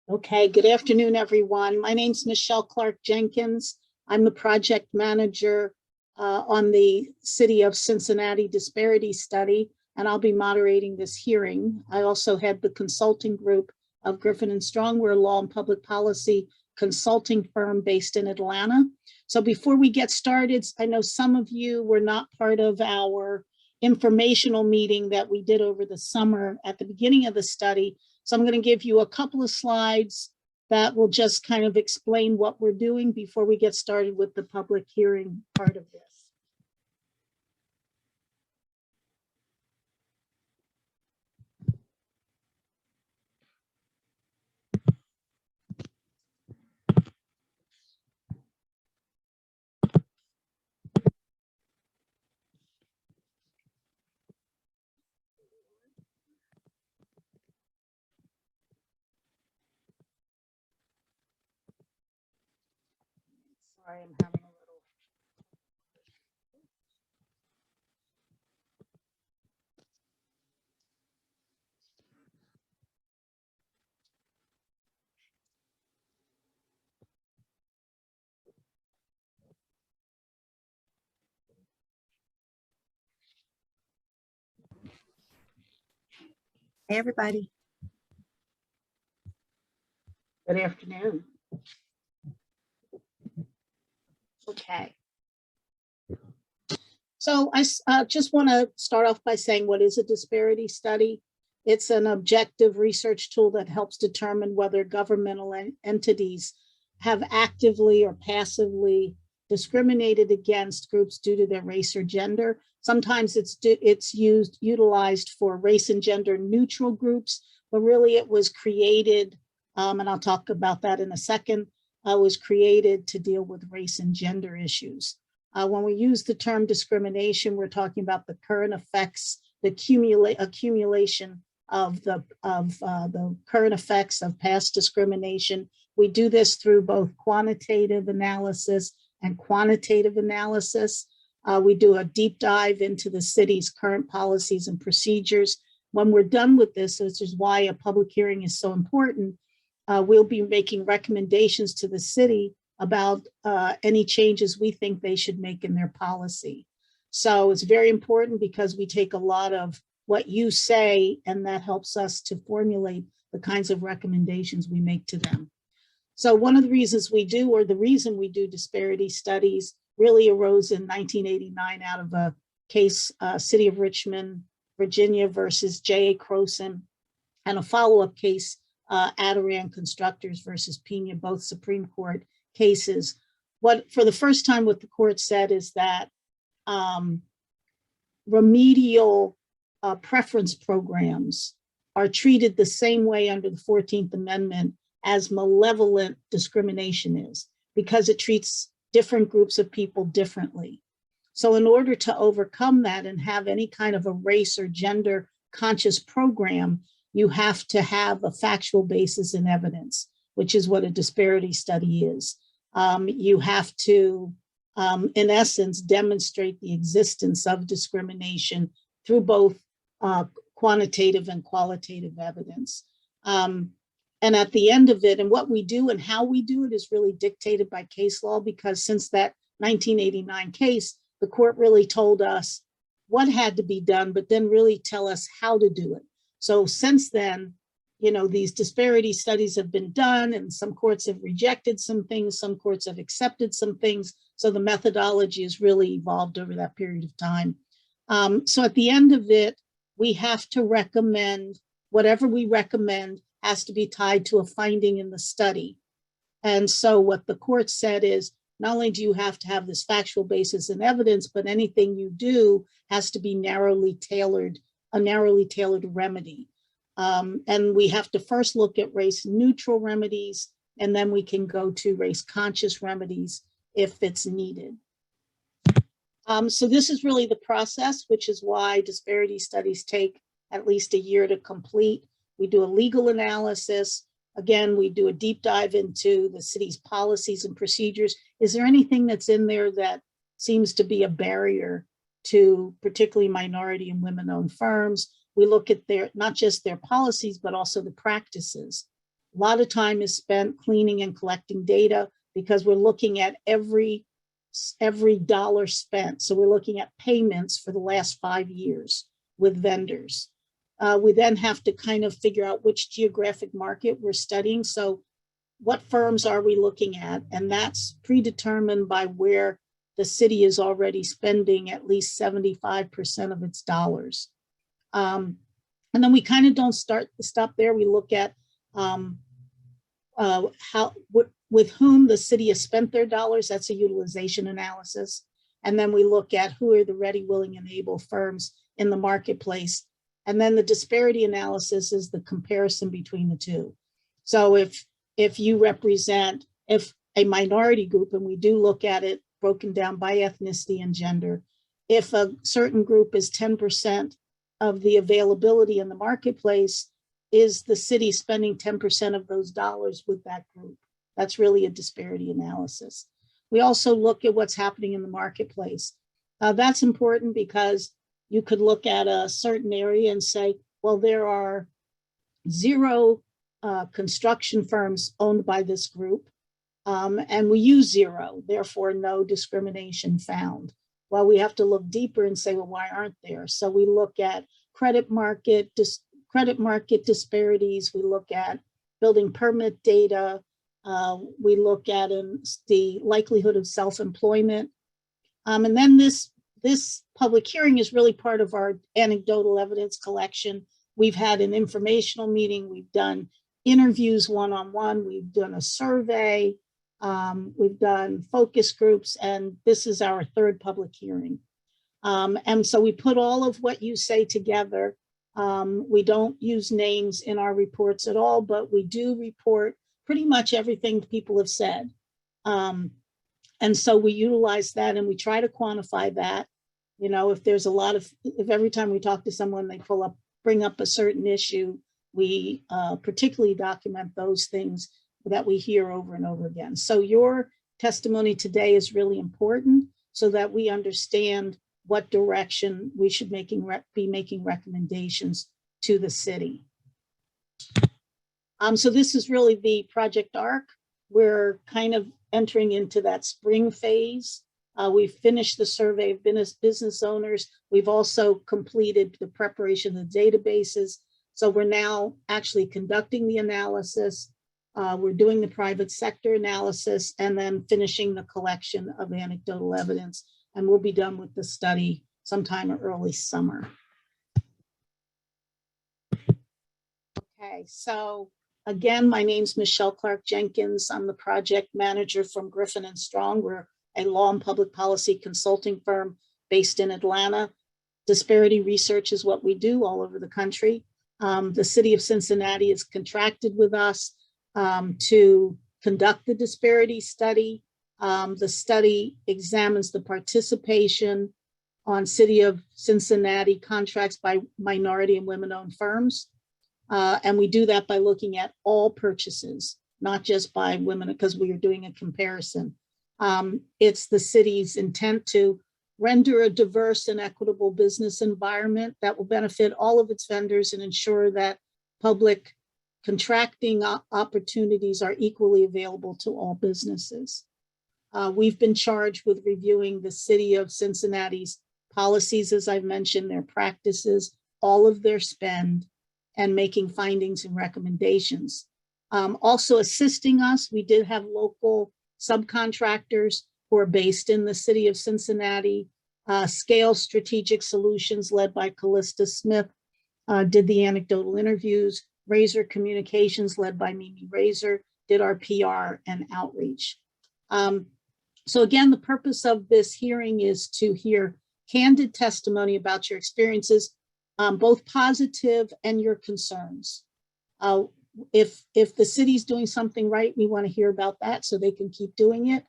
Okay, good afternoon, everyone. My name's Michelle Clark Jenkins. I'm the project manager on the City of Cincinnati Disparity Study, and I'll be moderating this hearing. I also head the consulting group of Griffin and Strong. We're a law and public policy consulting firm based in Atlanta. So before we get started, I know some of you were not part of our informational meeting that we did over the summer at the beginning of the study. So I'm going to give you a couple of slides that will just kind of explain what we're doing before we get started with the public hearing part of this. Sorry, I'm having a little. Hey, everybody. Good afternoon. Okay. So I just want to start off by saying, what is a disparity study? It's an objective research tool that helps determine whether governmental entities have actively or passively discriminated against groups due to their race or gender. Sometimes it's utilized for race and gender neutral groups, but really it was created, and I'll talk about that in a second, was created to deal with race and gender issues. When we use the term discrimination, we're talking about the current effects, the accumulation of the current effects of past discrimination. We do this through both quantitative analysis and quantitative analysis. We do a deep dive into the city's current policies and procedures. When we're done with this, which is why a public hearing is so important, we'll be making recommendations to the city about any changes we think they should make in their policy. So it's very important because we take a lot of what you say, and that helps us to formulate the kinds of recommendations we make to them. So one of the reasons we do, or the reason we do disparity studies, really arose in 1989 out of a case, City of Richmond, Virginia versus J.A. Croson, and a follow-up case, Adirondack Constructors versus Pena, both Supreme Court cases. What, for the first time, what the court said is that remedial preference programs are treated the same way under the 14th Amendment as malevolent discrimination is, because it treats different groups of people differently. So in order to overcome that and have any kind of a race or gender conscious program, you have to have a factual basis in evidence, which is what a disparity study is. You have to, in essence, demonstrate the existence of discrimination through both quantitative and qualitative evidence. And at the end of it, and what we do and how we do it is really dictated by case law, because since that 1989 case, the court really told us what had to be done, but then really tell us how to do it. So since then, you know, these disparity studies have been done, and some courts have rejected some things, some courts have accepted some things. So the methodology has really evolved over that period of time. So at the end of it, we have to recommend, whatever we recommend has to be tied to a finding in the study. And so what the court said is, not only do you have to have this factual basis and evidence, but anything you do has to be narrowly tailored, a narrowly tailored remedy. And we have to first look at race neutral remedies, and then we can go to race conscious remedies if it's needed. So this is really the process, which is why disparity studies take at least a year to complete. We do a legal analysis. Again, we do a deep dive into the city's policies and procedures. Is there anything that's in there that seems to be a barrier to particularly minority and women-owned firms? We look at their, not just their policies, but also the practices. A lot of time is spent cleaning and collecting data because we're looking at every dollar spent. So we're looking at payments for the last 5 years with vendors. We then have to kind of figure out which geographic market we're studying. So what firms are we looking at? And that's predetermined by where the city is already spending at least 75% of its dollars. And then we kind of don't stop there. We look at with whom the city has spent their dollars. That's a utilization analysis. And then we look at who are the ready, willing, and able firms in the marketplace. And then the disparity analysis is the comparison between the two. So if you represent, if a minority group, and we do look at it broken down by ethnicity and gender, if a certain group is 10% of the availability in the marketplace, is the city spending 10% of those dollars with that group? That's really a disparity analysis. We also look at what's happening in the marketplace. That's important because you could look at a certain area and say, well, there are 0 construction firms owned by this group, and we use 0, therefore no discrimination found. Well, we have to look deeper and say, well, why aren't there? So we look at credit market disparities. We look at building permit data. We look at the likelihood of self-employment. And then this public hearing is really part of our anecdotal evidence collection. We've had an informational meeting. We've done interviews one-on-one. We've done a survey. We've done focus groups, and this is our 3rd public hearing. And so we put all of what you say together. We don't use names in our reports at all, but we do report pretty much everything people have said. And so we utilize that and we try to quantify that. You know, if there's if every time we talk to someone, they bring up a certain issue, we particularly document those things that we hear over and over again. So your testimony today is really important so that we understand what direction we should be making recommendations to the city. So this is really the project arc. We're kind of entering into that spring phase. We've finished the survey of business owners. We've also completed the preparation of the databases. So we're now actually conducting the analysis. We're doing the private sector analysis and then finishing the collection of anecdotal evidence. And we'll be done with the study sometime early summer. Okay, so again, my name's Michelle Clark Jenkins. I'm the project manager from Griffin & Strong. We're a law and public policy consulting firm based in Atlanta. Disparity research is what we do all over the country. The city of Cincinnati has contracted with us to conduct the disparity study. The study examines the participation on City of Cincinnati contracts by minority and women-owned firms. And we do that by looking at all purchases, not just by women, because we are doing a comparison. It's the city's intent to render a diverse and equitable business environment that will benefit all of its vendors and ensure that public contracting opportunities are equally available to all businesses. We've been charged with reviewing the City of Cincinnati's policies, as I've mentioned, their practices, all of their spend, and making findings and recommendations. Also assisting us, we did have local subcontractors who are based in the City of Cincinnati. Scale Strategic Solutions, led by Callista Smith, did the anecdotal interviews. Razor Communications, led by Mimi Razor, did our PR and outreach. So again, the purpose of this hearing is to hear candid testimony about your experiences, both positive and your concerns. If the city's doing something right, we want to hear about that so they can keep doing it.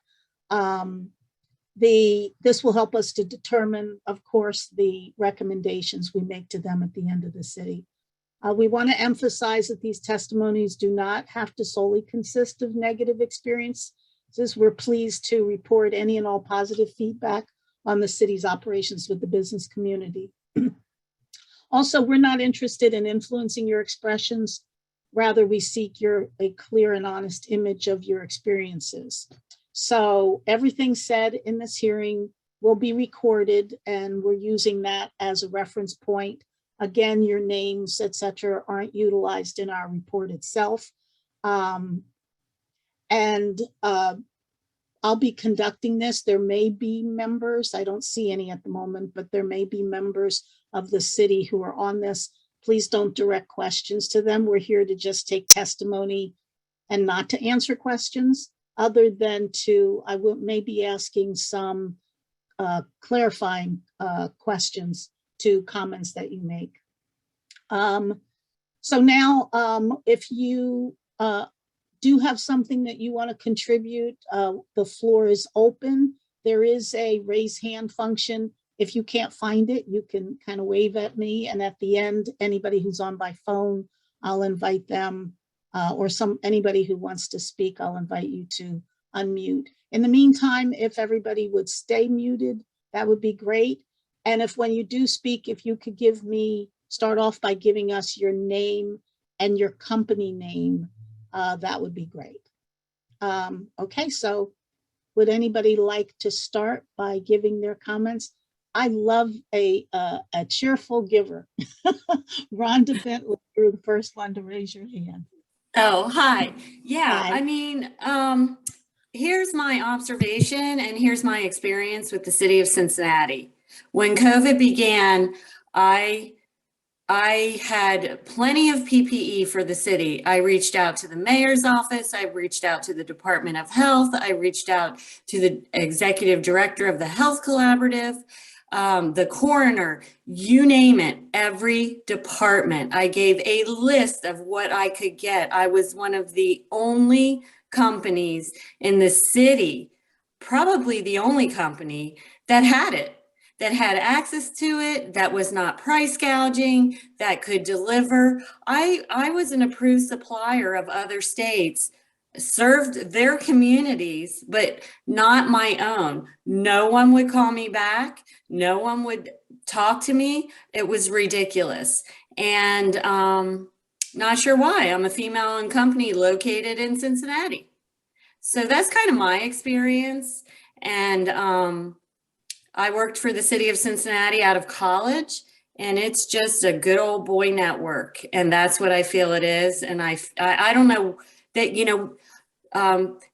This will help us to determine, of course, the recommendations we make to them at the end of the city. We want to emphasize that these testimonies do not have to solely consist of negative experiences. We're pleased to report any and all positive feedback on the city's operations with the business community. Also, we're not interested in influencing your expressions. Rather, we seek a clear and honest image of your experiences. So everything said in this hearing will be recorded, and we're using that as a reference point. Again, your names, etc., aren't utilized in our report itself. I'll be conducting this. There may be members, I don't see any at the moment, but there may be members of the city who are on this. Please don't direct questions to them. We're here to just take testimony and not to answer questions, other than I may be asking some clarifying questions to comments that you make. So now, if you do have something that you want to contribute, the floor is open. There is a raise hand function. If you can't find it, you can kind of wave at me, and at the end, anybody who's on by phone, I'll invite them, or anybody who wants to speak, I'll invite you to unmute. In the meantime, if everybody would stay muted, that would be great. And if when you do speak, if you could start off by giving us your name and your company name, that would be great. Okay, so would anybody like to start by giving their comments? I love a cheerful giver. Rhonda Bentley, you're the first one to raise your hand. Oh, hi. Yeah, Hi. I mean, here's my observation and here's my experience with the city of Cincinnati. When COVID began, I had plenty of PPE for the city. I reached out to the mayor's office. I reached out to the Department of Health. I reached out to the executive director of the Health Collaborative, the coroner, you name it, every department. I gave a list of what I could get. I was one of the only companies in the city, probably the only company that had it, that had access to it, that was not price gouging, that could deliver. I was an approved supplier of other states, served their communities, but not my own. No one would call me back. No one would talk to me. It was ridiculous. And not sure why. I'm a female-owned company located in Cincinnati. So that's kind of my experience. And I worked for the city of Cincinnati out of college, and it's just a good old boy network. And that's what I feel it is. And I don't know that,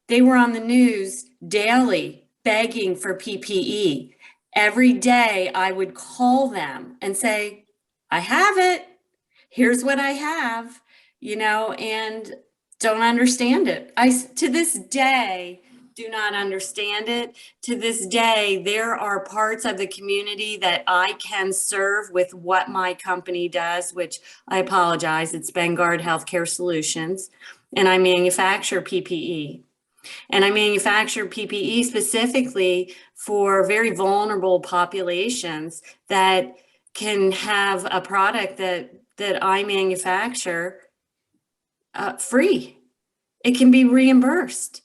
they were on the news daily begging for PPE. Every day I would call them and say, I have it. Here's what I have, and don't understand it. To this day, do not understand it. To this day, there are parts of the community that I can serve with what my company does, which I apologize, it's Vanguard Healthcare Solutions, and I manufacture PPE. And I manufacture PPE specifically for very vulnerable populations that can have a product that I manufacture free. It can be reimbursed.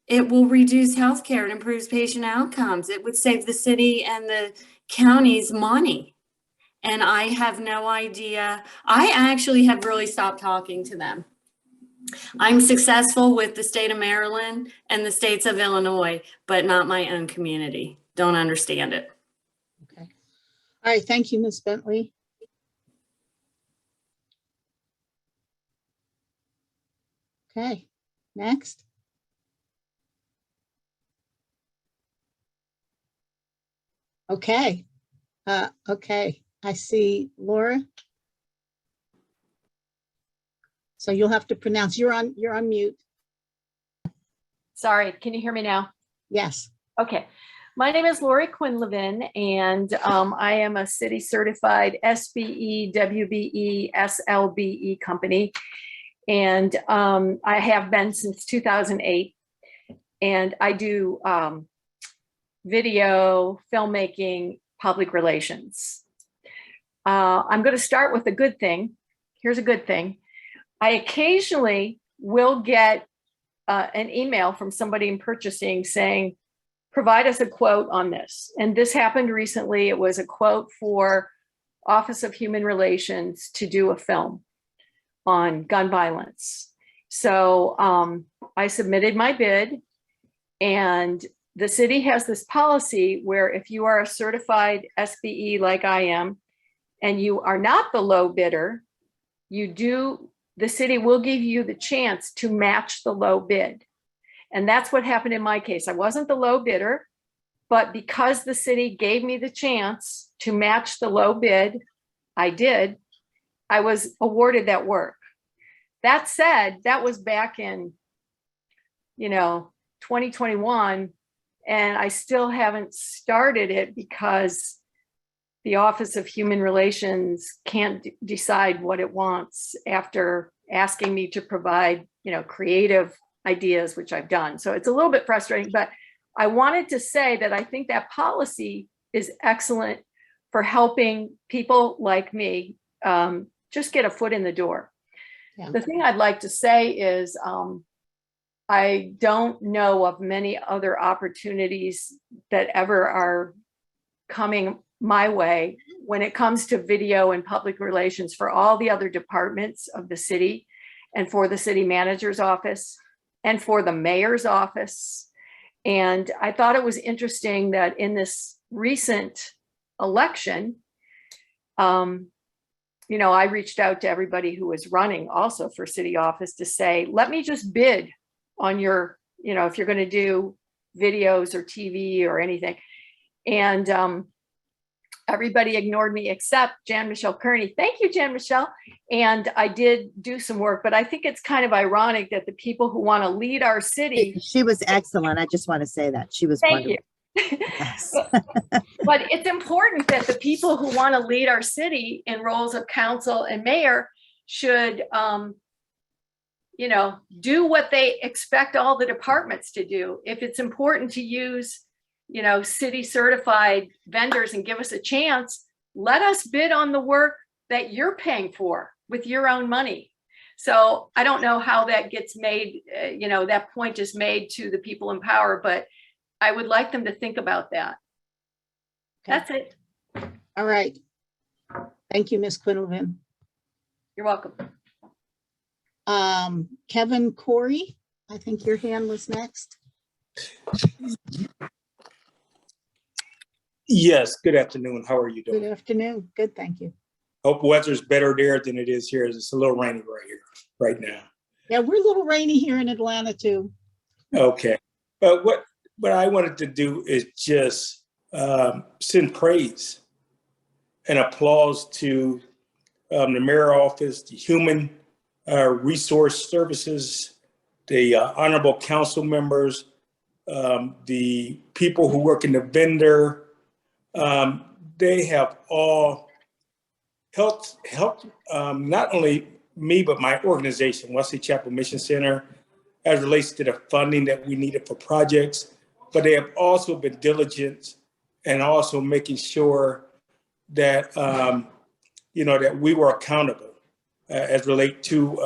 It will reduce healthcare and improves patient outcomes. It would save the city and the counties money. And I have no idea. I actually have really stopped talking to them. I'm successful with the state of Maryland and the states of Illinois, but not my own community. Don't understand it. Okay. All right. Thank you, Ms. Bentley. Okay. Next. Okay. Okay. I see Laura. So you'll have to pronounce. You're on mute. Sorry, can you hear me now? Yes. Okay. My name is Lori Quinlivan, and I am a city certified SBE, WBE, SLBE company. And I have been since 2008. And I do video, filmmaking, public relations. I'm going to start with a good thing. Here's a good thing. I occasionally will get an email from somebody in purchasing saying, provide us a quote on this. And this happened recently. It was a quote for Office of Human Relations to do a film. on gun violence. So I submitted my bid, and the city has this policy where if you are a certified SBE like I am, and you are not the low bidder, the city will give you the chance to match the low bid. And that's what happened in my case. I wasn't the low bidder, but because the city gave me the chance to match the low bid, I did. I was awarded that work. That said, that was back in, 2021, and I still haven't started it because the Office of Human Relations can't decide what it wants after asking me to provide, creative ideas, which I've done. So it's a little bit frustrating, but I wanted to say that I think that policy is excellent for helping people like me just get a foot in the door. Yeah. The thing I'd like to say is I don't know of many other opportunities that ever are coming my way when it comes to video and public relations for all the other departments of the city, and for the city manager's office, and for the mayor's office. And I thought it was interesting that in this recent election, I reached out to everybody who was running also for city office to say, let me just bid on your, if you're going to do videos or TV or anything. And everybody ignored me except Jan Michelle Kearney. Thank you, Jan Michelle. And I did do some work, but I think it's kind of ironic that the people who want to lead our city. She was excellent. I just want to say that she was Thank wonderful. you. Yes. But it's important that the people who want to lead our city in roles of council and mayor should, do what they expect all the departments to do. If it's important to use, city certified vendors and give us a chance, let us bid on the work that you're paying for with your own money. So I don't know how that gets made, that point is made to the people in power, but I would like them to think about that. Okay. That's it. All right. Thank you, Ms. Quinlivan. You're welcome. Kevin Corey, I think your hand was next. Yes, good afternoon. How are you Good doing? afternoon. Good, thank you. Hope weather's better there than it is here. It's a little rainy right now. Yeah, we're a little rainy here in Atlanta too. Okay. But what I wanted to do is just send praise and applause to the mayor office, the human resource services, the honorable council members, the people who work in the vendor. They have all helped not only me, but my organization, Wesley Chapel Mission Center, as relates to the funding that we needed for projects. But they have also been diligent and also making sure that, that we were accountable as relate to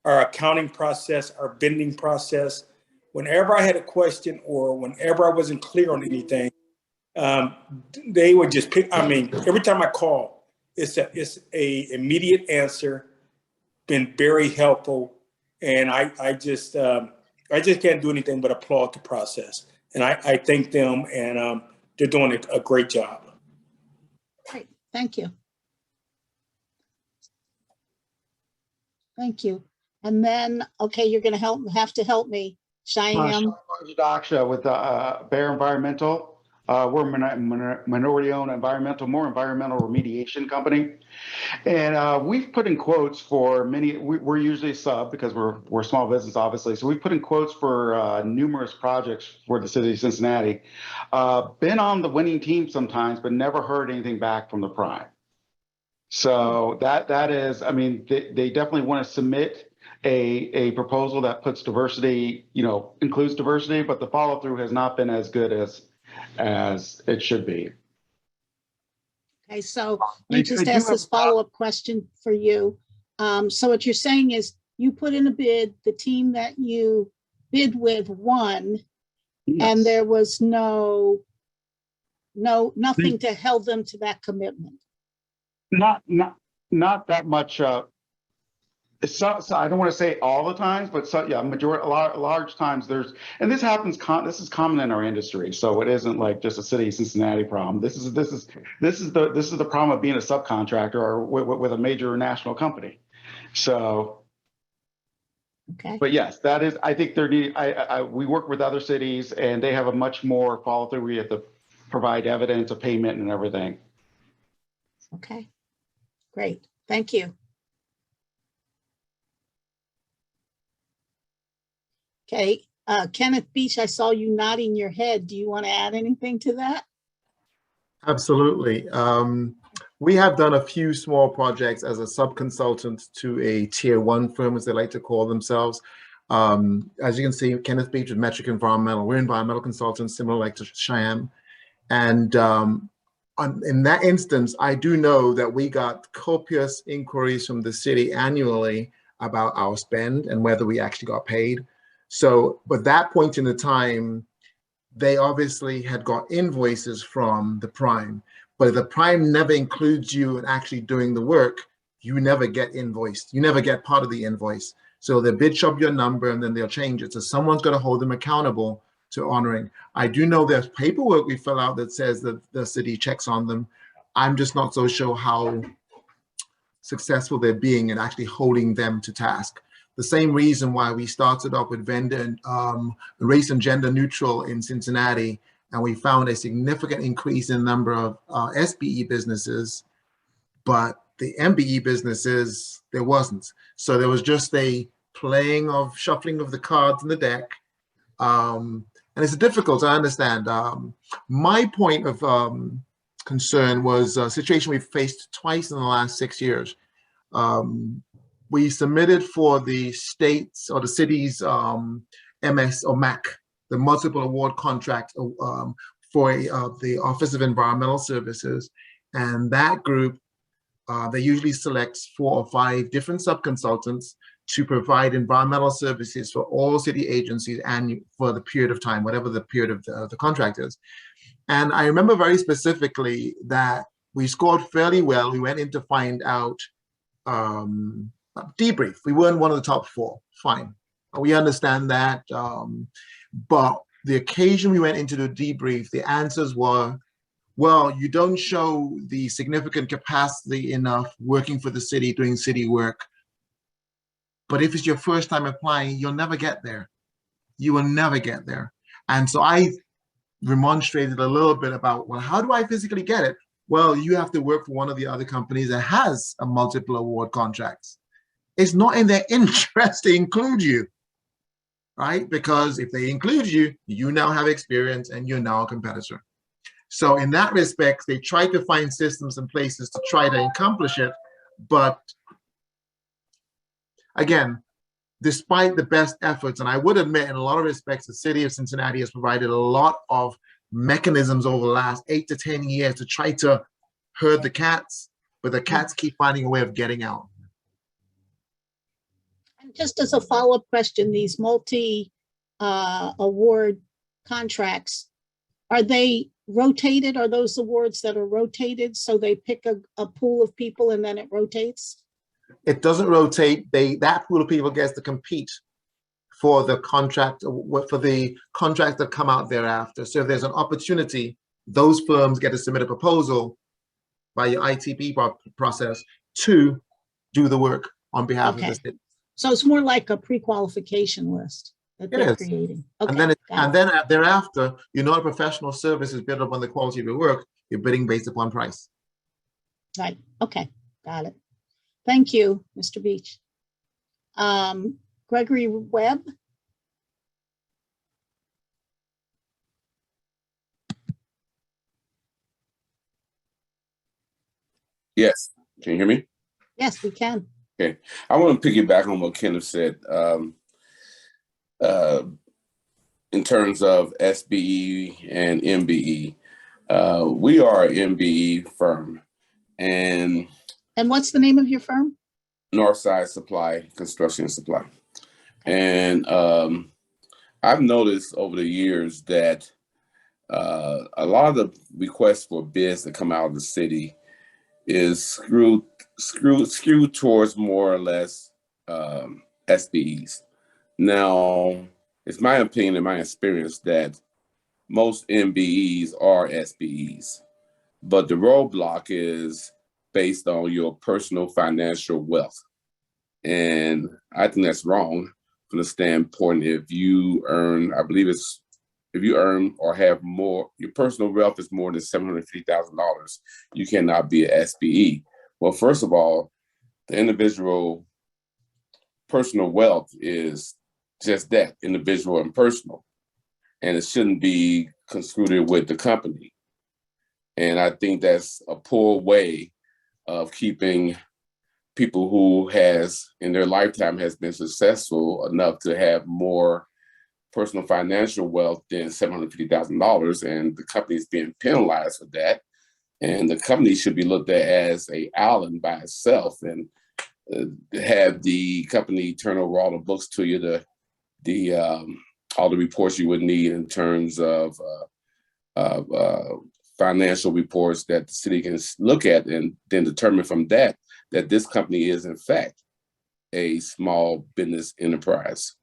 our accounting process, our vending process. Whenever I had a question or whenever I wasn't clear on anything, they would just pick. Every time I call, it's a immediate answer. Been very helpful, and I just can't do anything but applaud the process. And I thank them, and they're doing a great job. Great, thank you. Thank you. And then, okay, you're going to have to help me, Cheyenne. Daksha with Bear Environmental. We're a minority-owned more environmental remediation company. And we've put in quotes for many, we're usually sub because we're a small business, obviously. So we've put in quotes for numerous projects for the city of Cincinnati. Been on the winning team sometimes, but never heard anything back from the prime. So that is, they definitely want to submit a proposal that puts diversity, includes diversity, but the follow through has not been as good as it should be. Okay, so let me just ask this follow-up question for you. So what you're saying is you put in a bid, the team that you bid with won, Yes. and there was nothing to held them to that commitment. Not that much. So I don't want to say all the times, but yeah, large times and this happens. This is common in our industry, so it isn't like just a city of Cincinnati problem. This is the problem of being a subcontractor or with a major national company. So, Okay, but yes, that is. I think we work with other cities, and they have a much more follow through. We have to provide evidence of payment and everything. okay, great, thank you. Okay, Kenneth Beach, I saw you nodding your head. Do you want to add anything to that? Absolutely. We have done a few small projects as a sub-consultant to a tier 1 firm, as they like to call themselves. As you can see, Kenneth Beach with Metric Environmental. We're environmental consultants, similar like to Cheyenne. And in that instance, I do know that we got copious inquiries from the city annually about our spend and whether we actually got paid. So, but that point in the time, they obviously had got invoices from the prime, but if the prime never includes you in actually doing the work, you never get invoiced. You never get part of the invoice. So they bid shop your number and then they'll change it. So someone's got to hold them accountable to honoring. I do know there's paperwork we fill out that says that the city checks on them. I'm just not so sure how successful they're being in actually holding them to task. The same reason why we started off with vendor race and gender neutral in Cincinnati, and we found a significant increase in the number of SBE businesses, but the MBE businesses, there wasn't. So there was just a shuffling of the cards in the deck. And it's difficult, I understand. My point of concern was a situation we've faced twice in the last 6 years. We submitted for the state's or the city's MS or MAC, the multiple award contract for the Office of Environmental Services. And that group, they usually selects 4 or 5 different sub-consultants to provide environmental services for all city agencies and for the period of time, whatever the period of the contract is. And I remember very specifically that we scored fairly well. We went in to find out debrief. We weren't one of the top 4. Fine. We understand that. But the occasion we went into the debrief, the answers were, well, you don't show the significant capacity enough working for the city, doing city work. But if it's your first time applying, you'll never get there. You will never get there. And so I remonstrated a little bit about, well, how do I physically get it? Well, you have to work for one of the other companies that has a multiple award contracts. It's not in their interest to include you, right? Because if they include you, you now have experience and you're now a competitor. So in that respect, they try to find systems and places to try to accomplish it. But again, despite the best efforts, and I would admit in a lot of respects, the city of Cincinnati has provided a lot of mechanisms over the last 8 to 10 years to try to herd the cats, but the cats keep finding a way of getting out. And just as a follow-up question, these multi-award contracts, are they rotated? Are those awards that are rotated? So they pick a pool of people and then it rotates? It doesn't rotate. That pool of people gets to compete for the contract, for the contracts that come out thereafter. So if there's an opportunity, those firms get to submit a proposal by your ITP process to do the work on behalf of the city. So it's more like a pre-qualification list that they're creating. Okay, and then thereafter, you're not a professional services bid upon the quality of your work. You're bidding based upon price. Right. Okay. Got it. Thank you, Mr. Beach. Gregory Webb. Yes. Can you hear me? Yes, we can. Okay. I want to piggyback on what Kenneth said. In terms of SBE and MBE, we are an MBE firm. And what's the name of your firm? Northside Supply, Construction and Supply. And I've noticed over the years that a lot of the requests for bids that come out of the city is skewed towards more or less SBEs. Now, it's my opinion and my experience that most MBEs are SBEs, but the roadblock is based on your personal financial wealth. And I think that's wrong from the standpoint if you earn, I believe it's, if you earn or have more, your personal wealth is more than $750,000, you cannot be an SBE. Well, first of all, the individual personal wealth is just that, individual and personal. And it shouldn't be construed with the company. And I think that's a poor way of keeping people who has in their lifetime has been successful enough to have more personal financial wealth than $750,000, and the company is being penalized for that. And the company should be looked at as an island by itself, and have the company turn over all the books to you, all the reports you would need in terms of financial reports that the city can look at, and then determine from that this company is in fact a small business enterprise.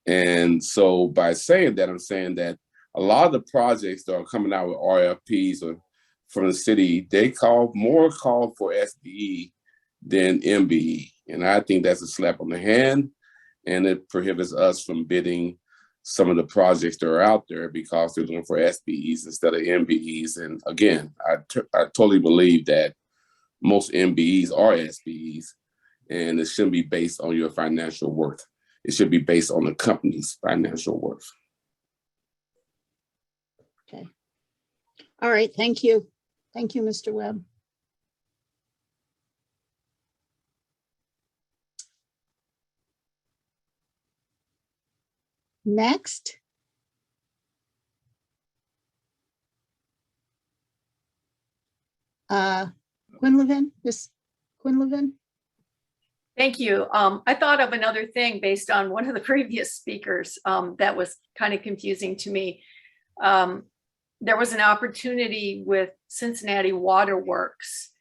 And so by saying that, I'm saying that a lot of the projects that are coming out with RFPs or from the city, they call for SBE than MBE. And I think that's a slap on the hand, and it prohibits us from bidding some of the projects that are out there because they're looking for SBEs instead of MBEs. And again, I totally believe that most MBEs are SBEs, and it shouldn't be based on your financial worth. It should be based on the company's financial worth. Okay. All right. Thank you. Thank you, Mr. Webb. Next. Quinlivan, Miss Quinlivan. Thank you. I thought of another thing based on one of the previous speakers that was kind of confusing to me. There was an opportunity with Cincinnati Waterworks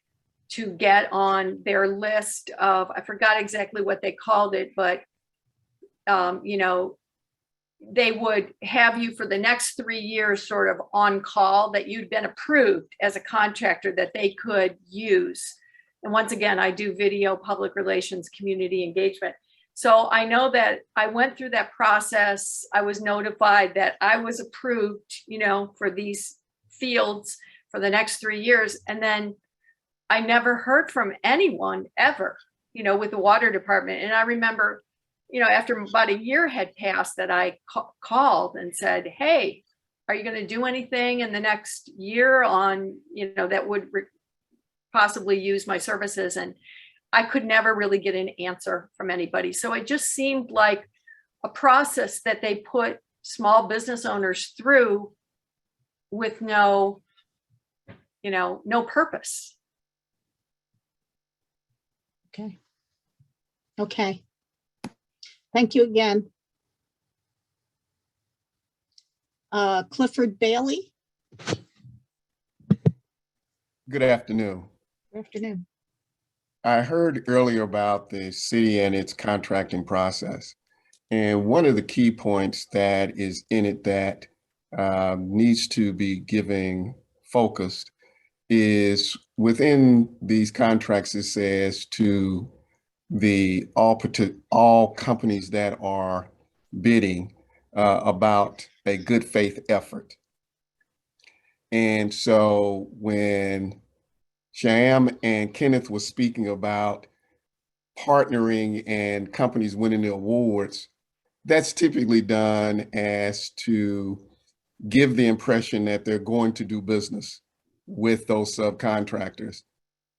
to get on their list of, I forgot exactly what they called it, but you know, they would have you for the next 3 years sort of on call, that you'd been approved as a contractor that they could use. And once again, I do video, public relations, community engagement. So I know that I went through that process. I was notified that I was approved, you know, for these fields for the next 3 years. And then I never heard from anyone ever, you know, with the water department. And I remember, you know, after about a year had passed that I called and said, hey, are you going to do anything in the next year on, you know, that would possibly use my services? And I could never really get an answer from anybody. So it just seemed like a process that they put small business owners through with no, you know, no purpose. Okay. Okay. Thank you again. Clifford Bailey. Good afternoon. Good afternoon. I heard earlier about the city and its contracting process. And one of the key points that is in it that needs to be given focused is within these contracts, it says to all companies that are bidding about a good faith effort. And so when Shyam and Kenneth was speaking about partnering and companies winning the awards, that's typically done as to give the impression that they're going to do business with those subcontractors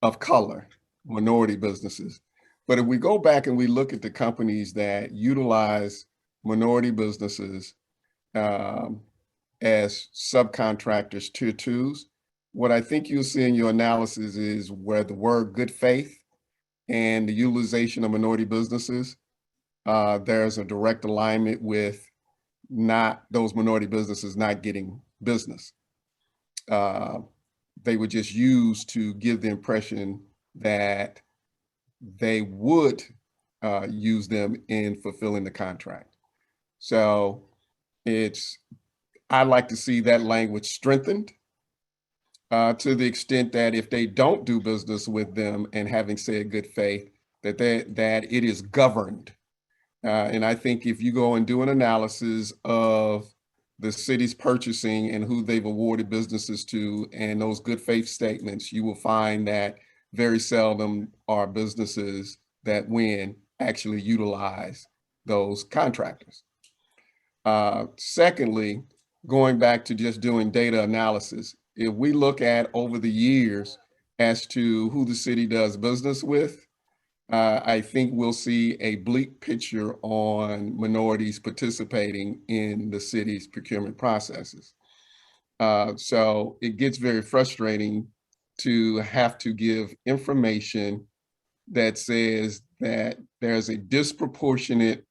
of color, minority businesses. But if we go back and we look at the companies that utilize minority businesses as subcontractors, tier twos, what I think you'll see in your analysis is where the word good faith and the utilization of minority businesses, there's a direct alignment with not those minority businesses not getting business. They were just used to give the impression that they would use them in fulfilling the contract. So I'd like to see that language strengthened to the extent that if they don't do business with them and having said good faith, that it is governed. And I think if you go and do an analysis of the city's purchasing and who they've awarded businesses to and those good faith statements, you will find that very seldom are businesses that win actually utilize those contractors. Secondly, going back to just doing data analysis, if we look at over the years as to who the city does business with, I think we'll see a bleak picture on minorities participating in the city's procurement processes. So it gets very frustrating to have to give information that says that there's a disproportionate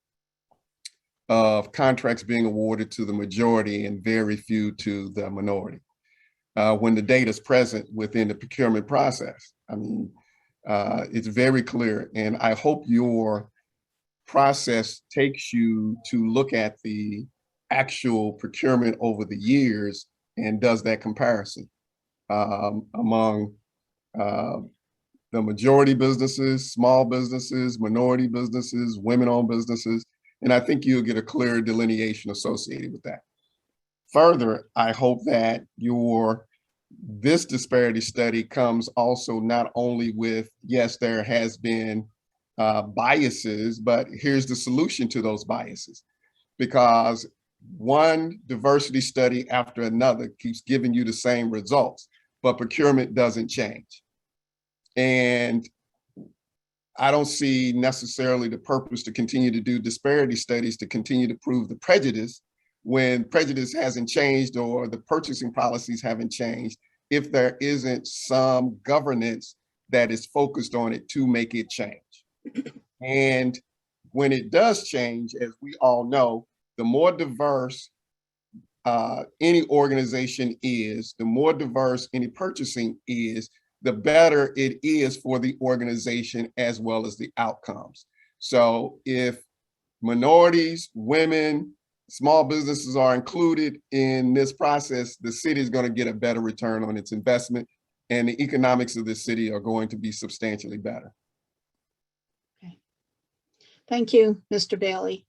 of contracts being awarded to the majority and very few to the minority. When the data is present within the procurement process. I mean, it's very clear, and I hope your process takes you to look at the actual procurement over the years and does that comparison among the majority businesses, small businesses, minority businesses, women-owned businesses, and I think you'll get a clear delineation associated with that. Further, I hope that this disparity study comes also not only with, yes, there has been biases, but here's the solution to those biases. Because one diversity study after another keeps giving you the same results, but procurement doesn't change. And I don't see necessarily the purpose to continue to do disparity studies to continue to prove the prejudice when prejudice hasn't changed or the purchasing policies haven't changed, if there isn't some governance that is focused on it to make it change. And when it does change, as we all know, the more diverse any organization is, the more diverse any purchasing is, the better it is for the organization as well as the outcomes. So if minorities, women, small businesses are included in this process, the city is going to get a better return on its investment, and the economics of the city are going to be substantially better. Okay. Thank you, Mr. Bailey.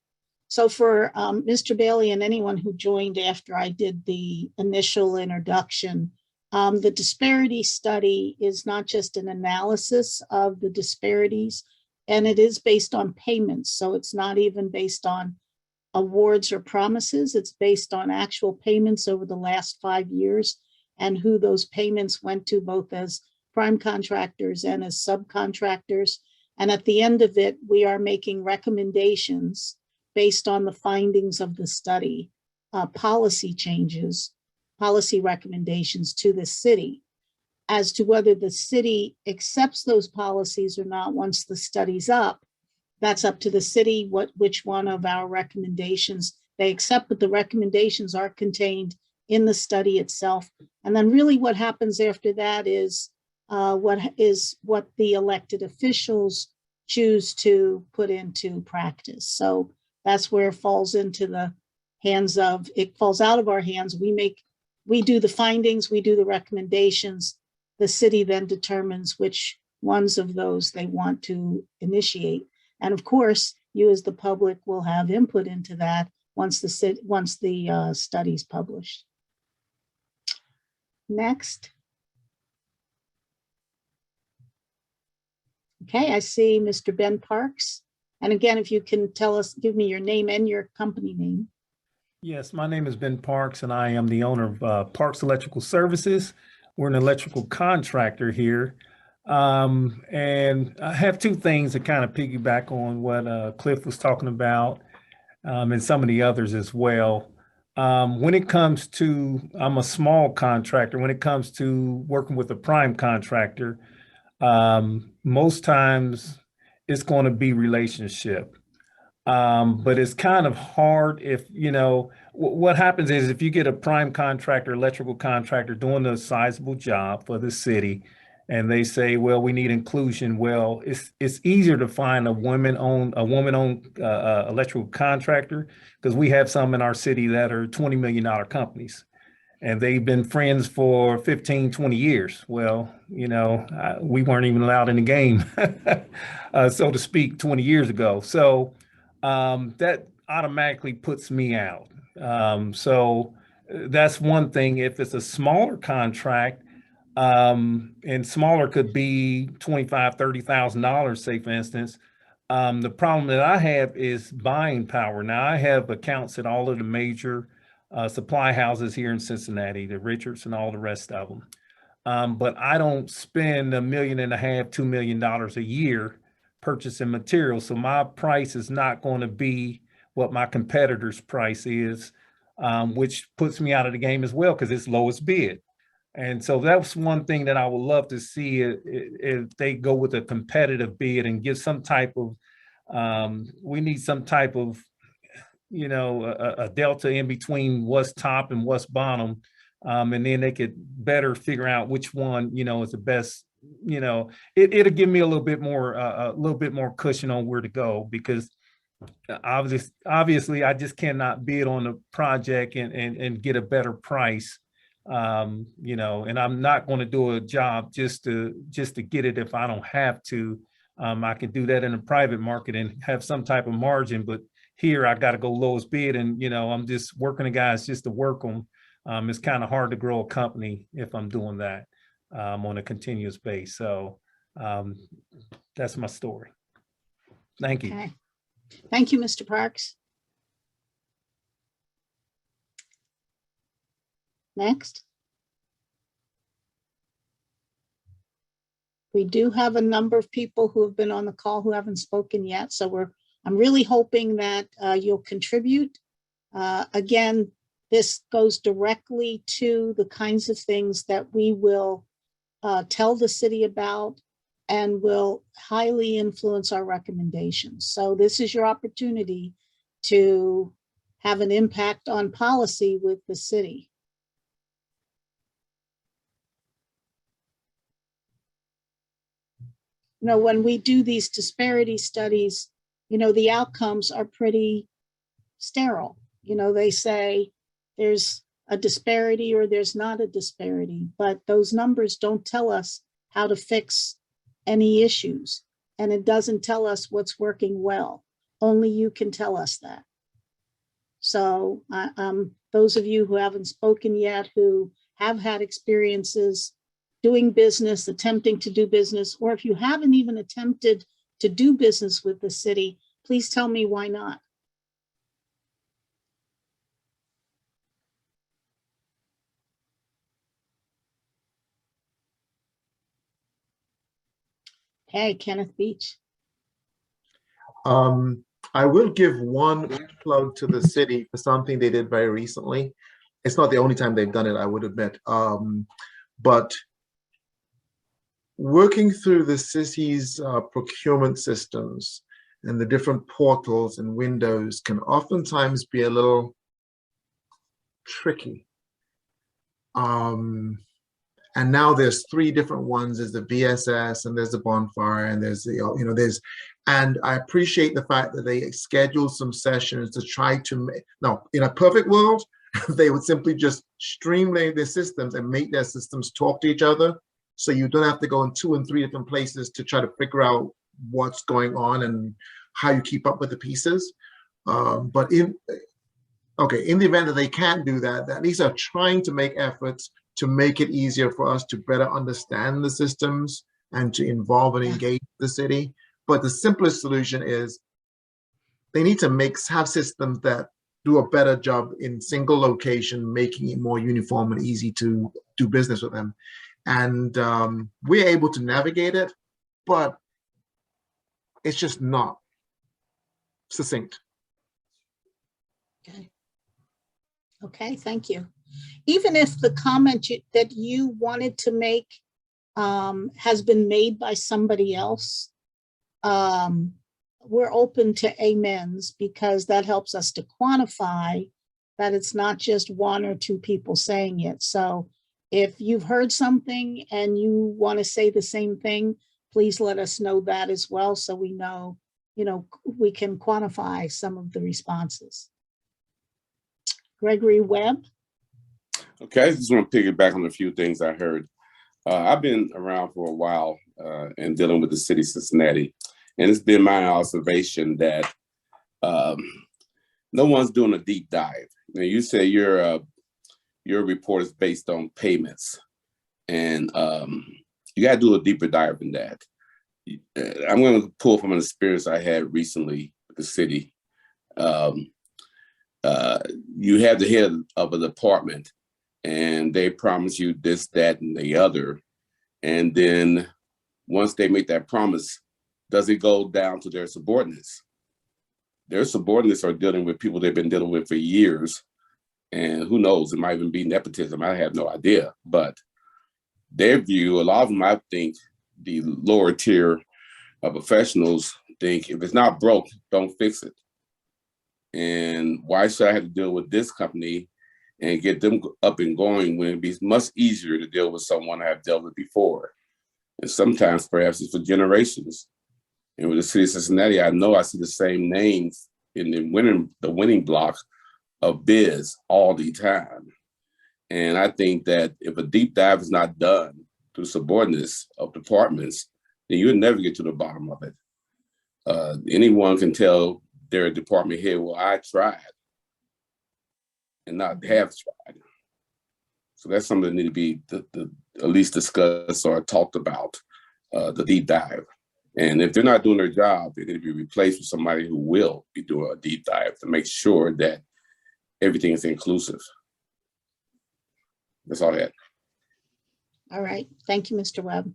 So for Mr. Bailey and anyone who joined after I did the initial introduction, the disparity study is not just an analysis of the disparities, and it is based on payments. So it's not even based on awards or promises. It's based on actual payments over the last 5 years and who those payments went to, both as prime contractors and as subcontractors. And at the end of it, we are making recommendations based on the findings of the study, policy changes, policy recommendations to the city. As to whether the city accepts those policies or not once the study's up, that's up to the city, which one of our recommendations they accept, but the recommendations are contained in the study itself. And then really what happens after that is what the elected officials choose to put into practice. So that's where it falls into the hands of, it falls out of our hands. We do the findings, we do the recommendations. The city then determines which ones of those they want to initiate. And of course, you as the public will have input into that once the study's published. Next. Okay, I see Mr. Ben Parks. And again, if you can give me your name and your company name. Yes, my name is Ben Parks, and I am the owner of Parks Electrical Services. We're an electrical contractor here. And I have two things to kind of piggyback on what Cliff was talking about, and some of the others as well. When it comes to, I'm a small contractor, when it comes to working with a prime contractor, most times it's going to be relationship. But it's kind of hard if, what happens is if you get a prime contractor, electrical contractor doing a sizable job for the city, and they say, well, we need inclusion. Well, it's easier to find a woman-owned electrical contractor, because we have some in our city that are $20 million companies, and they've been friends for 15, 20 years. Well, you know, we weren't even allowed in the game, so to speak, 20 years ago. So that automatically puts me out. So that's one thing. If it's a smaller contract, and smaller could be $25,000, $30,000, say for instance. The problem that I have is buying power. Now I have accounts at all of the major supply houses here in Cincinnati, the Richards and all the rest of them. But I don't spend $1.5 million, $2 million a year purchasing materials. So my price is not going to be what my competitor's price is, which puts me out of the game as well, because it's lowest bid. And so that's one thing that I would love to see, if they go with a competitive bid and give some type of, we need some type of, you know, a delta in between what's top and what's bottom. And then they could better figure out which one, you know, is the best. You know, it'll give me a little bit more cushion on where to go, because obviously I just cannot bid on a project and get a better price. You know, and I'm not going to do a job just to get it if I don't have to. I can do that in a private market and have some type of margin, but here I got to go lowest bid, and you know, I'm just working the guys just to work them. It's kind of hard to grow a company if I'm doing that on a continuous base. So that's my story. Thank you. Okay. Thank you, Mr. Parks. Next. We do have a number of people who have been on the call who haven't spoken yet. So I'm really hoping that you'll contribute. Again, this goes directly to the kinds of things that we will tell the city about and will highly influence our recommendations. So this is your opportunity to have an impact on policy with the city. You know, when we do these disparity studies, you know, the outcomes are pretty sterile. You know, they say there's a disparity or there's not a disparity, but those numbers don't tell us how to fix any issues. And it doesn't tell us what's working well. Only you can tell us that. So those of you who haven't spoken yet, who have had experiences doing business, attempting to do business, or if you haven't even attempted to do business with the city, please tell me why not. Hey, Kenneth Beach. I will give one plug to the city for something they did very recently. It's not the only time they've done it, I would admit. But working through the city's procurement systems and the different portals and windows can oftentimes be a little tricky. And now there's 3 different ones. There's the VSS and there's the bonfire and there's the, you know, and I appreciate the fact that they scheduled some sessions to try to make, now in a perfect world, they would simply just streamline their systems and make their systems talk to each other. So you don't have to go in 2 and 3 different places to try to figure out what's going on and how you keep up with the pieces. But in the event that they can't do that, at least are trying to make efforts to make it easier for us to better understand the systems and to involve and engage the city. But the simplest solution is they need to have systems that do a better job in single location, making it more uniform and easy to do business with them. And we're able to navigate it, but it's just not succinct. Okay, thank you. Even if the comment that you wanted to make has been made by somebody else, we're open to amens, because that helps us to quantify that it's not just 1 or 2 people saying it. So If you've heard something and you want to say the same thing, please let us know that as well, so we know, we can quantify some of the responses. Gregory Webb. Okay, I just want to piggyback on a few things I heard. I've been around for a while and dealing with the city of Cincinnati, and it's been my observation that no one's doing a deep dive. Now, you say your report is based on payments, and you got to do a deeper dive than that. I'm going to pull from an experience I had recently with the city. You have the head of a department, and they promise you this, that, and the other. And then once they make that promise, does it go down to their subordinates? Their subordinates are dealing with people they've been dealing with for years. And who knows, it might even be nepotism. I have no idea. But their view, a lot of them, I think, the lower tier of professionals think if it's not broke, don't fix it. And why should I have to deal with this company and get them up and going when it'd be much easier to deal with someone I've dealt with before? And sometimes perhaps it's for generations. And with the city of Cincinnati, I know I see the same names in the winning block of biz all the time. And I think that if a deep dive is not done through subordinates of departments, then you'll never get to the bottom of it. Anyone can tell their department head, well, I tried and not have tried. So that's something that need to be at least discussed or talked about, the deep dive. And if they're not doing their job, they're going to be replaced with somebody who will be doing a deep dive to make sure that everything is inclusive. That's all I had. All right. Thank you, Mr. Webb.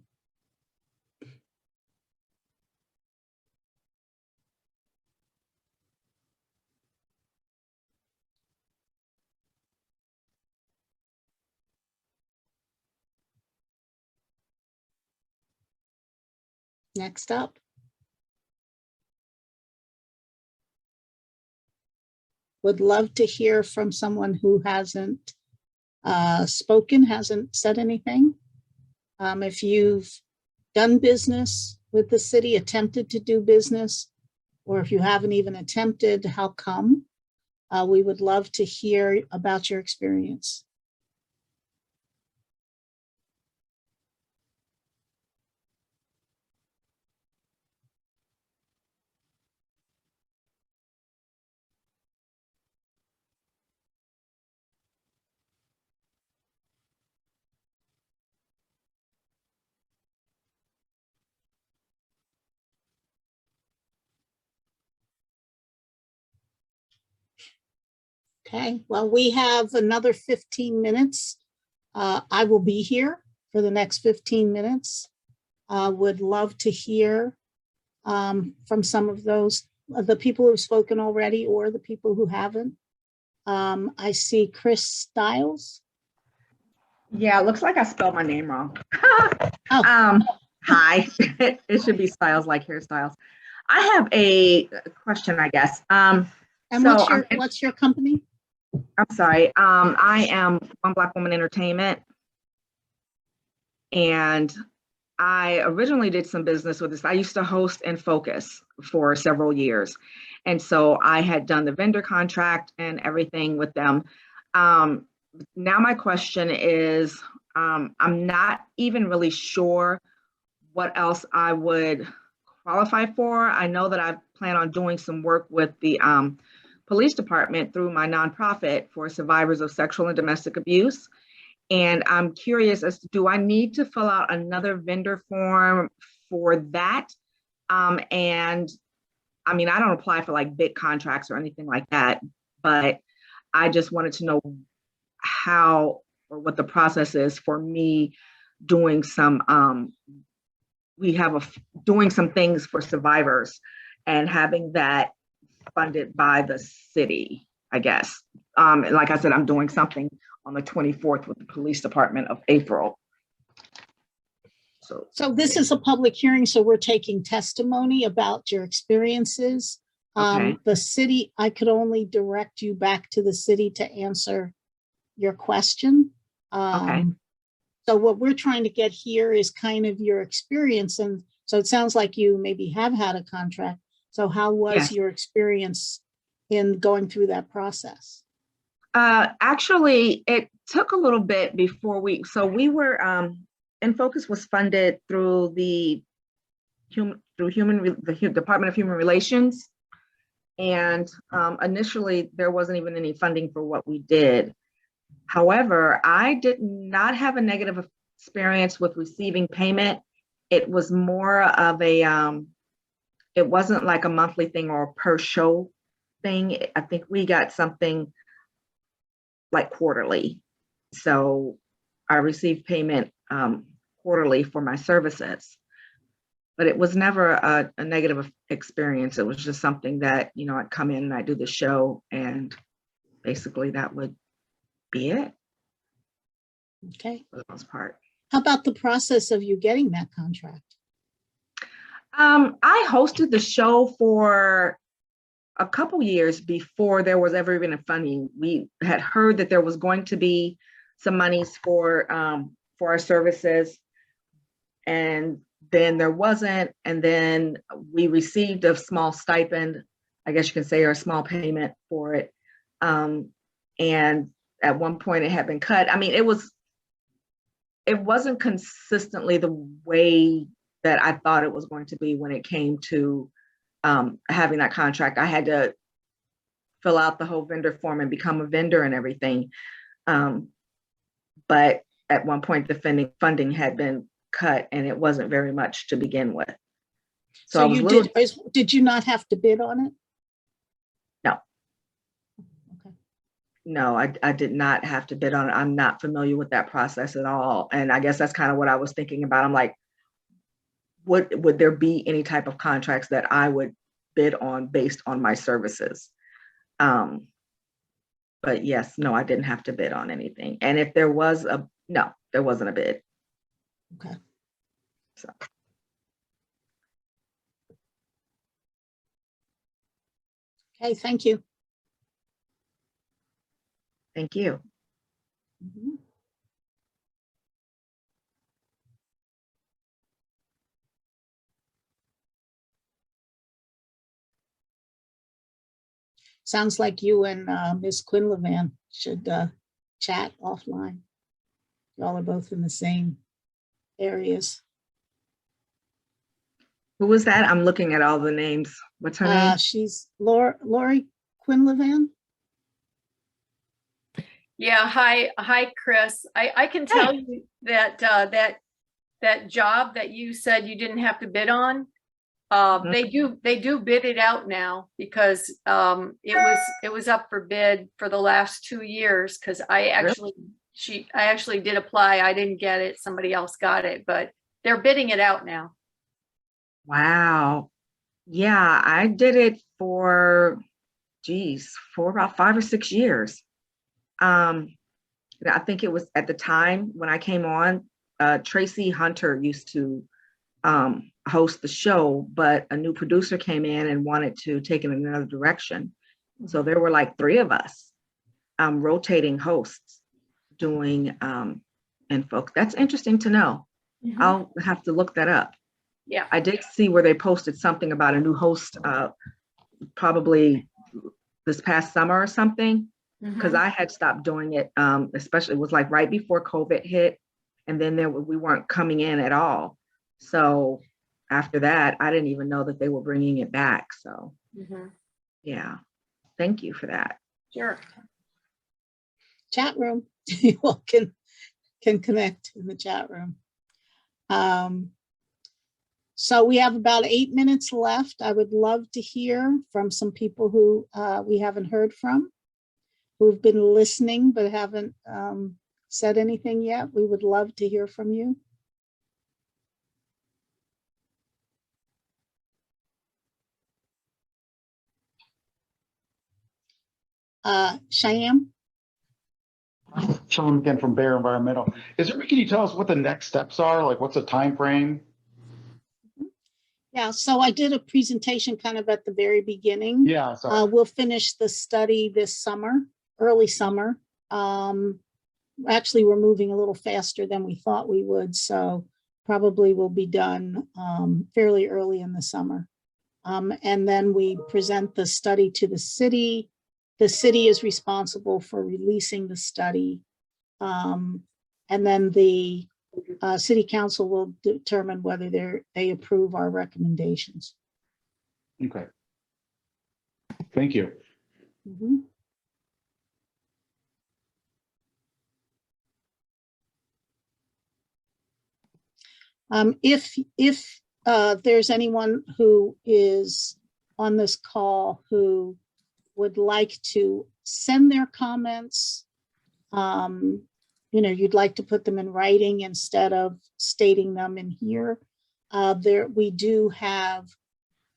Next up. Would love to hear from someone who hasn't spoken, hasn't said anything. If you've done business with the city, attempted to do business, or if you haven't even attempted, how come? We would love to hear about your experience. Okay, well, we have another 15 minutes. I will be here for the next 15 minutes. Would love to hear from some of the people who've spoken already or the people who haven't. I see Chris Stiles. Yeah, it looks like I spelled my name wrong. Oh. Hi, it should be Styles like hairstyles. I have a question, I guess. And so what's your company? I'm sorry. I am One Black Woman Entertainment. And I originally did some business with this. I used to host and focus for several years. And so I had done the vendor contract and everything with them. Now my question is, I'm not even really sure what else I would qualify for. I know that I plan on doing some work with the police department through my nonprofit for survivors of sexual and domestic abuse. And I'm curious as to, do I need to fill out another vendor form for that? And I mean, I don't apply for like big contracts or anything like that, but I just wanted to know how or what the process is for me doing some, doing some things for survivors and having that funded by the city, I guess. And like I said, I'm doing something on the 24th with the police department of April. So this is a public hearing, so we're taking testimony about your experiences. Okay. The city, I could only direct you back to the city to answer your question. Okay. So what we're trying to get here is kind of your experience. And so it sounds like you maybe have had a contract. So how was Yes. your experience in going through that process? Actually, it took a little bit before we were, InFocus was funded through the Department of Human Relations. And initially, there wasn't even any funding for what we did. However, I did not have a negative experience with receiving payment. It was more of a, it wasn't like a monthly thing or a per show thing. I think we got something like quarterly. So I received payment quarterly for my services. But it was never a negative experience. It was just something that, you know, I'd come in and I'd do the show and basically that would be it Okay. for the most part. How about the process of you getting that contract? I hosted the show for a couple years before there was ever even a funding. We had heard that there was going to be some monies for our services, and then there wasn't. And then we received a small stipend, I guess you can say, or a small payment for it. And at one point it had been cut. I mean, it wasn't consistently the way that I thought it was going to be when it came to having that contract. I had to fill out the whole vendor form and become a vendor and everything. But at one point the funding had been cut and it wasn't very much to begin with. So you did you not have to bid on it? No. Okay. No, I did not have to bid on it. I'm not familiar with that process at all. And I guess that's kind of what I was thinking about. I'm like, would there be any type of contracts that I would bid on based on my services? But yes, no, I didn't have to bid on anything. And if there was no, there wasn't a bid. Okay. So. Okay, thank you. Thank you. Mhm. Sounds like you and Ms. Quinlivan should chat offline. Y'all are both in the same areas. Who was that? I'm looking at all the names. What's her name? She's Lori Quinlivan. Yeah, hi, Chris. I can tell you that that job that you said you didn't have to bid on, they do bid it out now, because it was up for bid for the last 2 years, because I actually did apply. I didn't get it. Somebody else got it, but they're bidding it out now. Wow. Yeah, I did it for about 5 or 6 years. I think it was at the time when I came on, Tracy Hunter used to host the show, but a new producer came in and wanted to take it in another direction. So there were like 3 of us rotating hosts doing InFocus. That's interesting to know. Mm-hmm. I'll have to look that up. Yeah. I did see where they posted something about a new host probably this past summer or something, because I had stopped doing it, especially it was like right before COVID hit, and then we weren't coming in at all. So after that, I didn't even know that they were bringing it back. So yeah, thank you for that. Sure. Chat room. You all can connect in the chat room. So we have about 8 minutes left. I would love to hear from some people who we haven't heard from, who've been listening but haven't said anything yet. We would love to hear from you. Shyam? Sean again from Bear Environmental. Can you tell us what the next steps are? Like, what's the time frame? Yeah, so I did a presentation kind of at the very beginning. Yeah, sorry. We'll finish the study this summer, early summer. actually, we're moving a little faster than we thought we would, so probably will be done fairly early in the summer. And then we present the study to the city. The city is responsible for releasing the study. And then the city council will determine whether they approve our recommendations. Okay. Thank you. Mhm. If there's anyone who is on this call who would like to send their comments, you'd like to put them in writing instead of stating them in here, we do have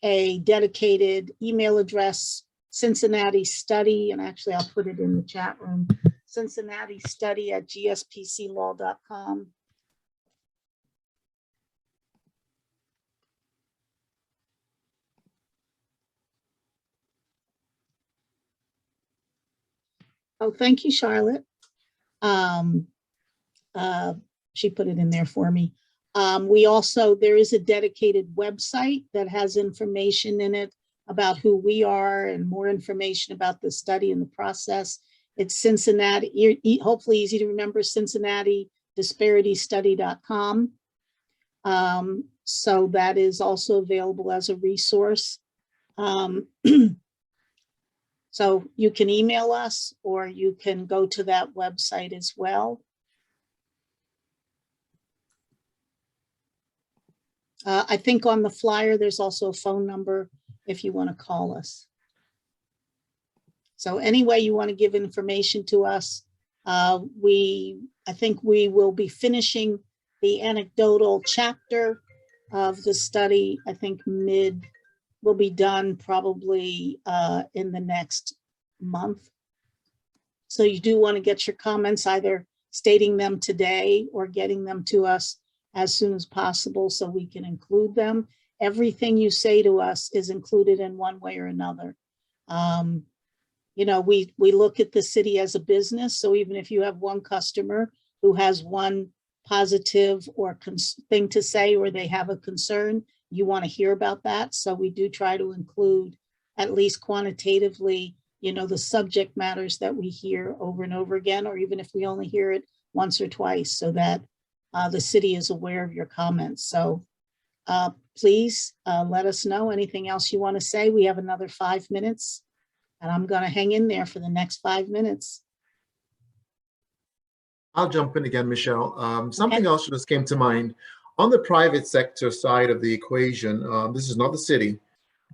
a dedicated email address, Cincinnati Study, and actually I'll put it in the chat room, cincinnatistudy@gspclaw.com. Oh, thank you, Charlotte. She put it in there for me. There is a dedicated website that has information in it about who we are and more information about the study and the process. It's Cincinnati, hopefully easy to remember, CincinnatiDisparityStudy.com. So that is also available as a resource. So you can email us or you can go to that website as well. I think on the flyer, there's also a phone number if you want to call us. So any way you want to give information to us, I think we will be finishing the anecdotal chapter of the study. I think will be done probably in the next month. So you do want to get your comments, either stating them today or getting them to us as soon as possible so we can include them. Everything you say to us is included in one way or another. We look at the city as a business. So even if you have one customer who has one positive or thing to say, or they have a concern, you want to hear about that. So we do try to include, at least quantitatively, the subject matters that we hear over and over again, or even if we only hear it once or twice, so that the city is aware of your comments. So please let us know anything else you want to say. We have another 5 minutes, and I'm going to hang in there for the next 5 minutes. I'll jump in again, Michelle. Something else just came to mind. On the private sector side of the equation, this is not the city,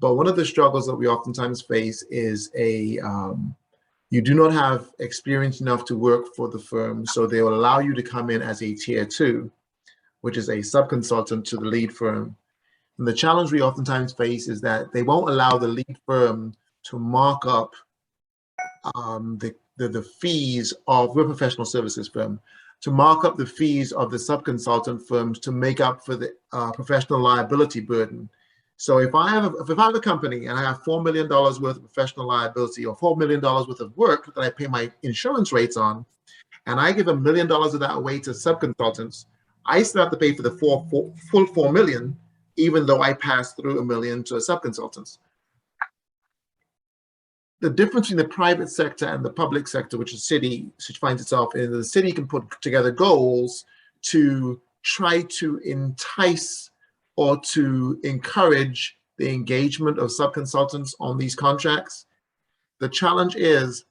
but one of the struggles that we oftentimes face is you do not have experience enough to work for the firm, so they will allow you to come in as a tier 2, which is a subconsultant to the lead firm. And the challenge we oftentimes face is that they won't allow the lead firm to mark up the fees of, we're a professional services firm, to mark up the fees of the subconsultant firms to make up for the professional liability burden. So if I have a company and I have $4 million worth of professional liability or $4 million worth of work that I pay my insurance rates on, and I give $1 million of that away to subconsultants, I still have to pay for the full $4 million, even though I pass through $1 million to subconsultants. The difference between the private sector and the public sector, which finds itself in, the city can put together goals to try to entice or to encourage the engagement of subconsultants on these contracts. The challenge is,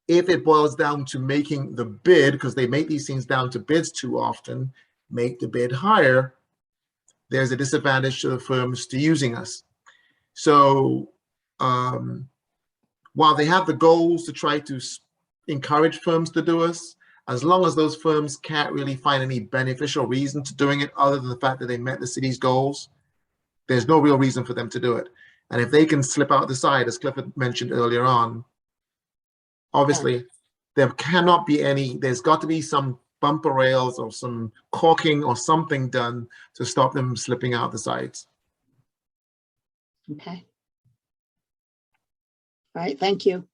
if it boils down to making the bid, because they make these things down to bids too often, make the bid higher, there's a disadvantage to the firms to using us. So while they have the goals to try to encourage firms to do us, as long as those firms can't really find any beneficial reason to doing it other than the fact that they met the city's goals, there's no real reason for them to do it. And if they can slip out the side, as Clifford mentioned earlier on, obviously there cannot be there's got to be some bumper rails or some caulking or something done to stop them slipping out the sides. Okay. All right, thank you.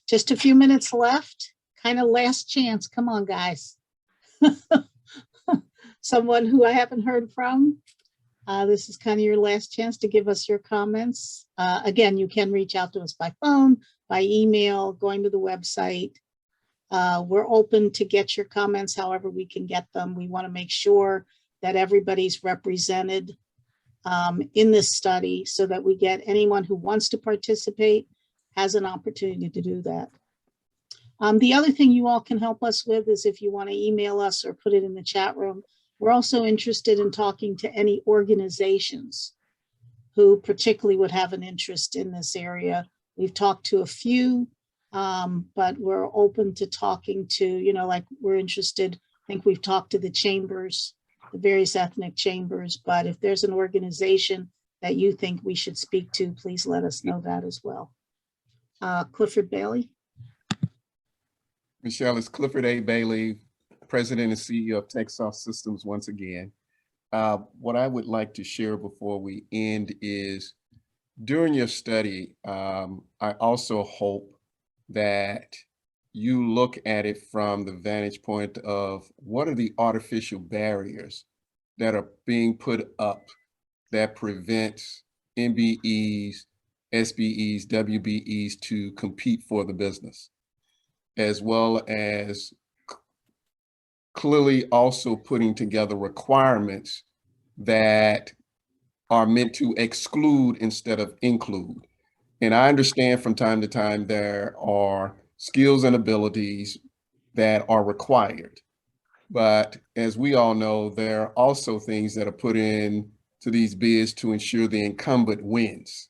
Just a few minutes left, kind of last chance. Come on, guys. Someone who I haven't heard from. This is kind of your last chance to give us your comments. Again, you can reach out to us by phone, by email, going to the website. We're open to get your comments however we can get them. We want to make sure that everybody's represented in this study so that we get anyone who wants to participate has an opportunity to do that. The other thing you all can help us with is if you want to email us or put it in the chat room. We're also interested in talking to any organizations who particularly would have an interest in this area. We've talked to a few, but we're open to talking to, you know, like we're interested, I think we've talked to the chambers, the various ethnic chambers, but if there's an organization that you think we should speak to, please let us know that as well. Clifford Bailey. Michelle, it's Clifford A. Bailey, President and CEO of TechSoft Systems once again. What I would like to share before we end is during your study, I also hope that you look at it from the vantage point of what are the artificial barriers that are being put up that prevents MBEs, SBEs, WBEs to compete for the business, as well as clearly also putting together requirements that are meant to exclude instead of include. And I understand from time to time there are skills and abilities that are required. But as we all know, there are also things that are put in to these bids to ensure the incumbent wins,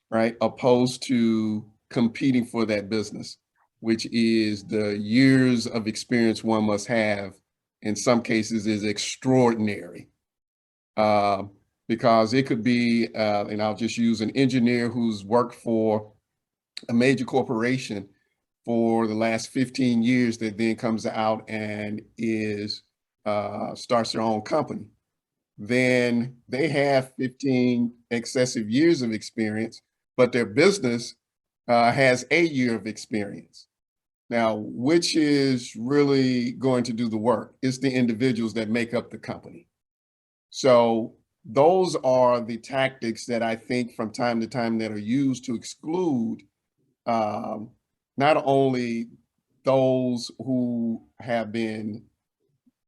right? Opposed to competing for that business, which is the years of experience one must have, in some cases is extraordinary. Because it could be, and I'll just use an engineer who's worked for a major corporation for the last 15 years that then comes out and is starts their own company. Then they have 15 excessive years of experience, but their business has a year of experience. Now, which is really going to do the work? It's the individuals that make up the company. So those are the tactics that I think from time to time that are used to exclude not only those who have been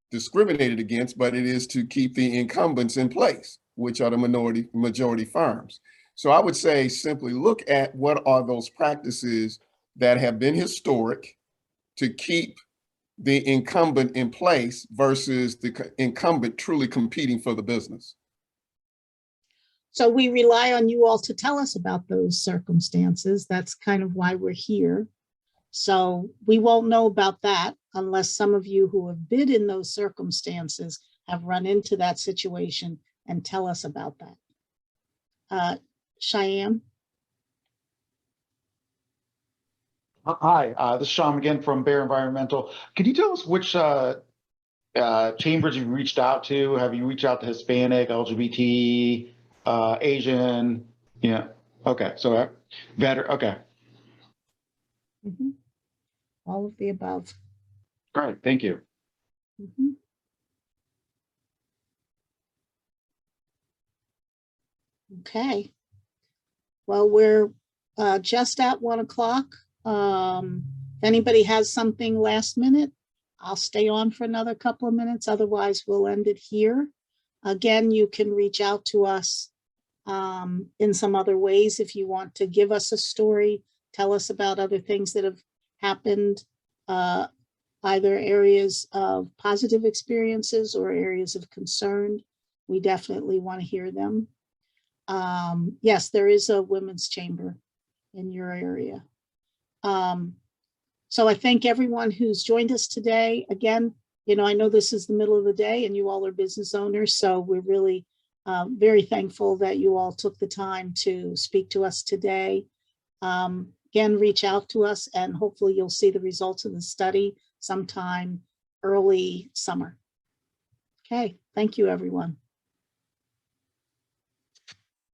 discriminated against, but it is to keep the incumbents in place, which are the majority firms. So I would say simply look at what are those practices that have been historic to keep the incumbent in place versus the incumbent truly competing for the business. So we rely on you all to tell us about those circumstances. That's kind of why we're here. So we won't know about that unless some of you who have bid in those circumstances have run into that situation and tell us about that. Cheyenne? Hi, this is Sean again from Bear Environmental. Could you tell us which chambers you've reached out to? Have you reached out to Hispanic, LGBT, Asian? Yeah. Okay. So better. Okay. Mm-hmm. All of the above. Great. Thank you. Mm-hmm. Okay. Well, we're just at 1 o'clock. If anybody has something last minute, I'll stay on for another couple of minutes. Otherwise, we'll end it here. Again, you can reach out to us in some other ways if you want to give us a story, tell us about other things that have happened, either areas of positive experiences or areas of concern. We definitely want to hear them. Yes, there is a women's chamber in your area. So I thank everyone who's joined us today. Again, you know, I know this is the middle of the day and you all are business owners, so we're really very thankful that you all took the time to speak to us today. Again, reach out to us and hopefully you'll see the results of the study sometime early summer. Okay, thank you, everyone.